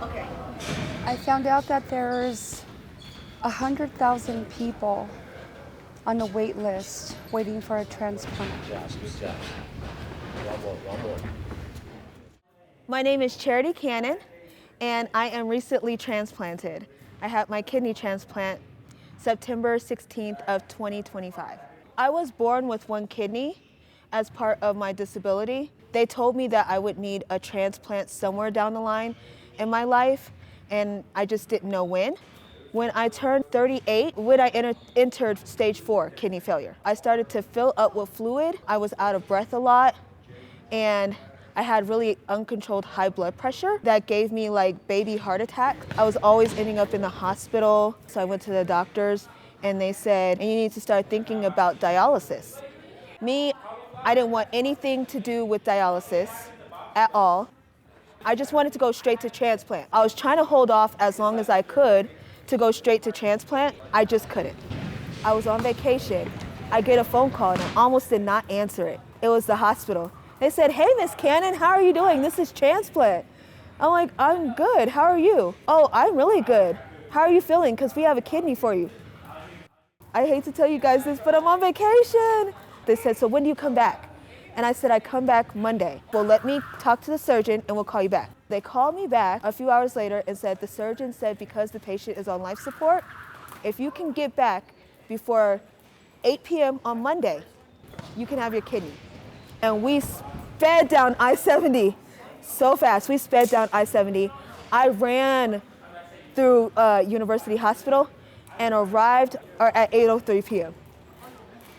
Okay. I found out that there's 100,000 people on the wait list waiting for a transplant. Good job. One more. My name is Charity Cannon, and I am recently transplanted. I had my kidney transplant September 16th of 2025. I was born with one kidney as part of my disability. They told me that I would need a transplant somewhere down the line in my life, and I just didn't know when. When I turned 38, when I entered stage 4 kidney failure, I started to fill up with fluid. I was out of breath a lot, and I had really uncontrolled high blood pressure that gave me like baby heart attacks. I was always ending up in the hospital. So I went to the doctors and they said, you need to start thinking about dialysis. Me, I didn't want anything to do with dialysis at all. I just wanted to go straight to transplant. I was trying to hold off as long as I could to go straight to transplant. I just couldn't. I was on vacation. I get a phone call and I almost did not answer it. It was the hospital. They said, "Hey, Miss Cannon, how are you doing? This is transplant." I'm like, "I'm good. How are you?" "Oh, I'm really good. How are you feeling? Because we have a kidney for you." I hate to tell you guys this, but I'm on vacation. They said, "So when do you come back?" And I said, "I come back Monday." "Well, let me talk to the surgeon and we'll call you back." They called me back a few hours later and said, the surgeon said because the patient is on life support, if you can get back before 8 p.m. on Monday, you can have your kidney. And we sped down I-70 so fast. We sped down I-70. I ran through University Hospital and arrived at 8:03 p.m.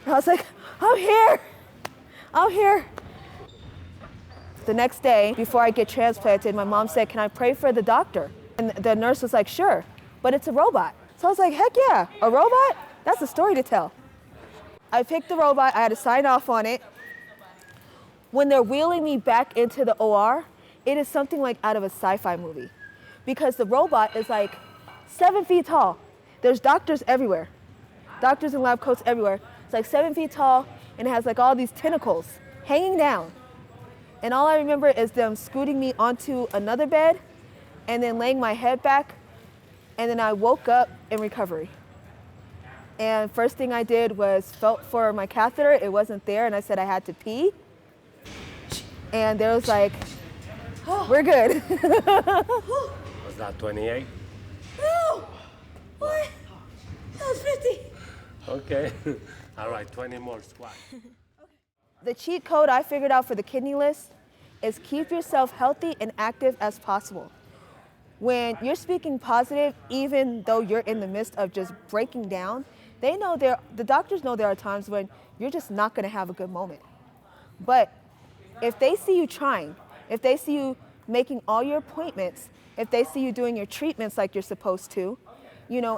I was like, I'm here. The next day, before I get transplanted, my mom said, "Can I pray for the doctor?" And the nurse was like, "Sure, but it's a robot." So I was like, heck yeah, a robot? That's a story to tell. I picked the robot, I had to sign off on it. When they're wheeling me back into the OR, it is something like out of a sci-fi movie because the robot is like 7 feet tall. There's doctors everywhere, doctors in lab coats everywhere. It's like 7 feet tall and it has like all these tentacles hanging down. And all I remember is them scooting me onto another bed and then laying my head back. And then I woke up in recovery. And first thing I did was felt for my catheter. It wasn't there and I said I had to pee. And there was like, we're good. Was that 28? No! What? That was 50. Okay. All right, 20 more squats. The cheat code I figured out for the kidney list is keep yourself healthy and active as possible. When you're speaking positive, even though you're in the midst of just breaking down, the doctors know there are times when you're just not gonna have a good moment. But if they see you trying, if they see you making all your appointments, if they see you doing your treatments like you're supposed to,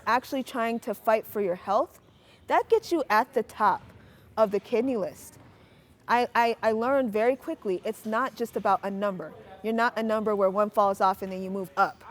actually trying to fight for your health, that gets you at the top of the kidney list. I learned very quickly, it's not just about a number. You're not a number where one falls off and then you move up.